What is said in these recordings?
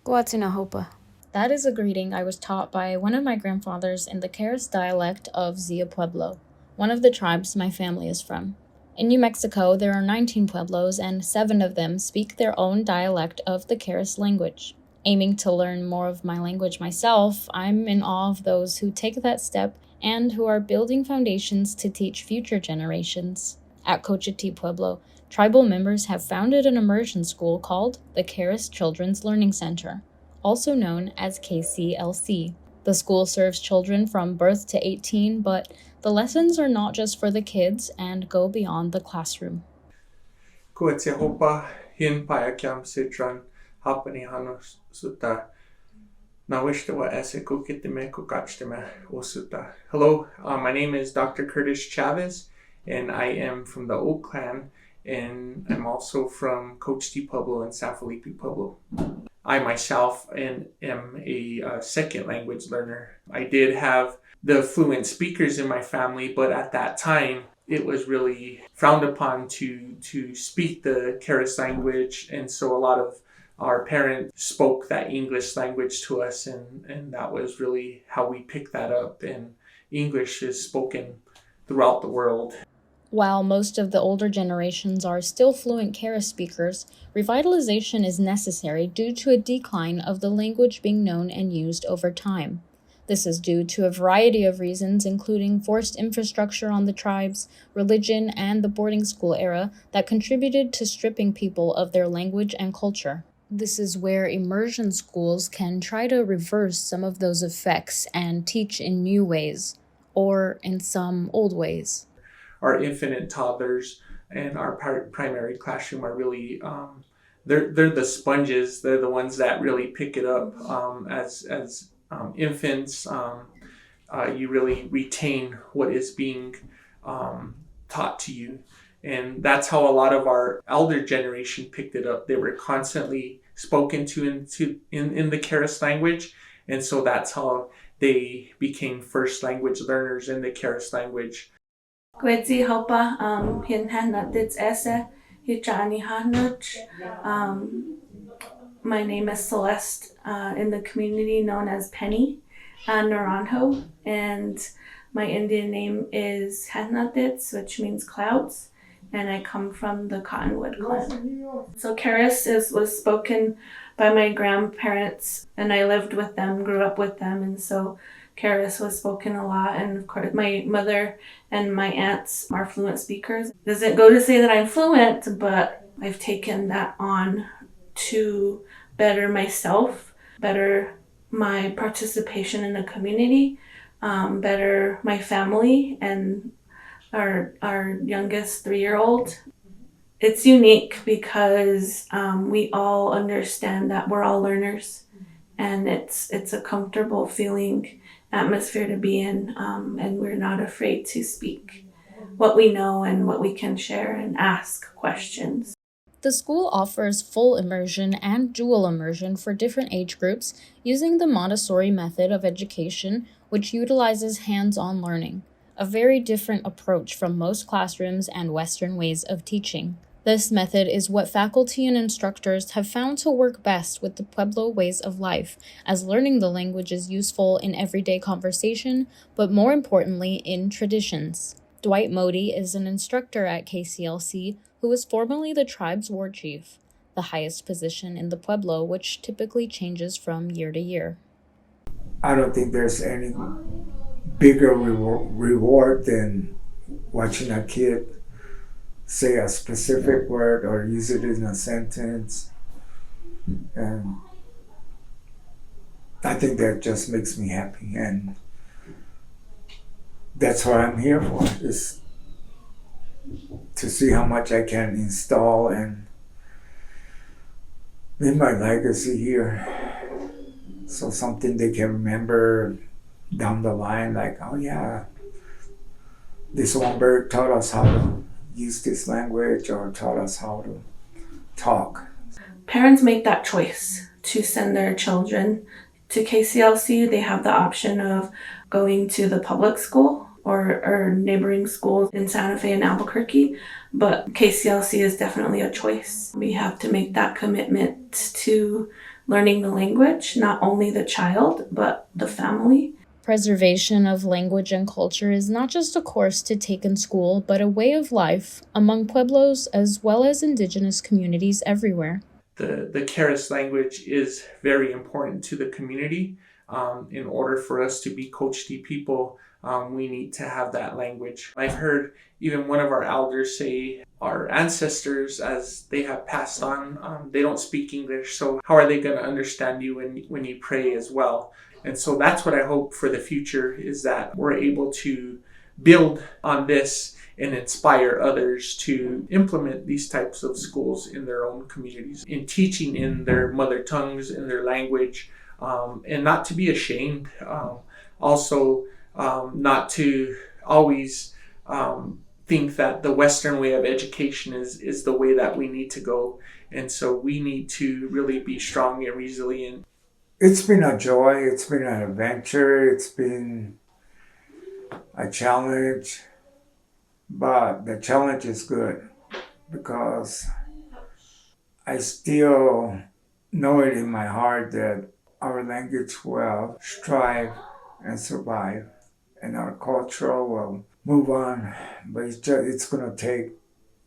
Hopa. That is a greeting I was taught by one of my grandfathers in the Keres dialect of Zia Pueblo, one of the tribes my family is from. In New Mexico, there are 19 pueblos, and 7 of them speak their own dialect of the Keres language. Aiming to learn more of my language myself, I'm in awe of those who take that step and who are building foundations to teach future generations. At Cochiti Pueblo, tribal members have founded an immersion school called the Keres Children's Learning Center, also known as KCLC. The school serves children from birth to 18, but the lessons are not just for the kids and go beyond the classroom. Hopa hin payakyam sitran hapani hanos sutta. Hello, my name is Dr. Curtis Chavez, and I am from the Oak Clan, and I'm also from Cochiti Pueblo and San Felipe Pueblo. I myself am a second language learner. I did have the fluent speakers in my family, but at that time, it was really frowned upon to speak the Keres language, and so a lot of our parents spoke that English language to us, and that was really how we picked that up, and English is spoken throughout the world. While most of the older generations are still fluent Keres speakers, revitalization is necessary due to a decline of the language being known and used over time. This is due to a variety of reasons, including forced infrastructure on the tribes, religion, and the boarding school era that contributed to stripping people of their language and culture. This is where immersion schools can try to reverse some of those effects and teach in new ways, or in some old ways. Our infant and toddlers and our primary classroom are really, they're the sponges. They're the ones that really pick it up as infants. You really retain what is being taught to you. And that's how a lot of our elder generation picked it up. They were constantly spoken to in the Keres language. And so that's how they became first language learners in the Keres language. Gwedzi Hopa, Hinhanatits Ese, Hichani Hanuch. My name is Celeste, in the community known as Penny Naranjo, and my Indian name is Hanatits, which means clouds, and I come from the Cottonwood clan. So Keres was spoken by my grandparents, and I lived with them, grew up with them, and so Keres was spoken a lot, and of course my mother and my aunts are fluent speakers. Doesn't go to say that I'm fluent, but I've taken that on to better myself, better my participation in the community, better my family and our youngest 3-year-old. It's unique because we all understand that we're all learners, and it's a comfortable feeling atmosphere to be in, and we're not afraid to speak what we know and what we can share and ask questions. The school offers full immersion and dual immersion for different age groups using the Montessori method of education, which utilizes hands-on learning, a very different approach from most classrooms and Western ways of teaching. This method is what faculty and instructors have found to work best with the Pueblo ways of life, as learning the language is useful in everyday conversation, but more importantly, in traditions. Dwight Modi is an instructor at KCLC who was formerly the tribe's war chief, the highest position in the Pueblo, which typically changes from year to year. I don't think there's any bigger reward than watching a kid say a specific word or use it in a sentence. And I think that just makes me happy, and that's what I'm here for, is to see how much I can install and leave my legacy here. So something they can remember down the line, like, oh yeah, this one bird taught us how to use this language or taught us how to talk. Parents make that choice to send their children to KCLC. They have the option of going to the public school or neighboring schools in Santa Fe and Albuquerque, but KCLC is definitely a choice. We have to make that commitment to learning the language, not only the child, but the family. Preservation of language and culture is not just a course to take in school, but a way of life among Pueblos as well as Indigenous communities everywhere. The Keres language is very important to the community. In order for us to be Cochiti people, we need to have that language. I've heard even one of our elders say our ancestors, as they have passed on, they don't speak English, so how are they going to understand you when you pray as well? And so that's what I hope for the future, is that we're able to build on this and inspire others to implement these types of schools in their own communities, in teaching in their mother tongues, in their language, and not to be ashamed. Also, not to always think that the Western way of education is the way that we need to go. And so we need to really be strong and resilient. It's been a joy, it's been an adventure, it's been a challenge, but the challenge is good because I still know it in my heart that our language will strive and survive, and our culture will move on. But it's going to take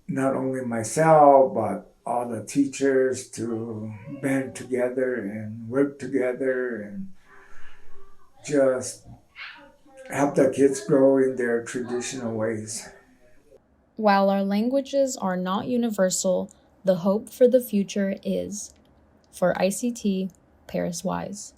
not only myself, but all the teachers to band together and work together and just help the kids grow in their traditional ways. While our languages are not universal, the hope for the future is. For ICT, Paris Wise.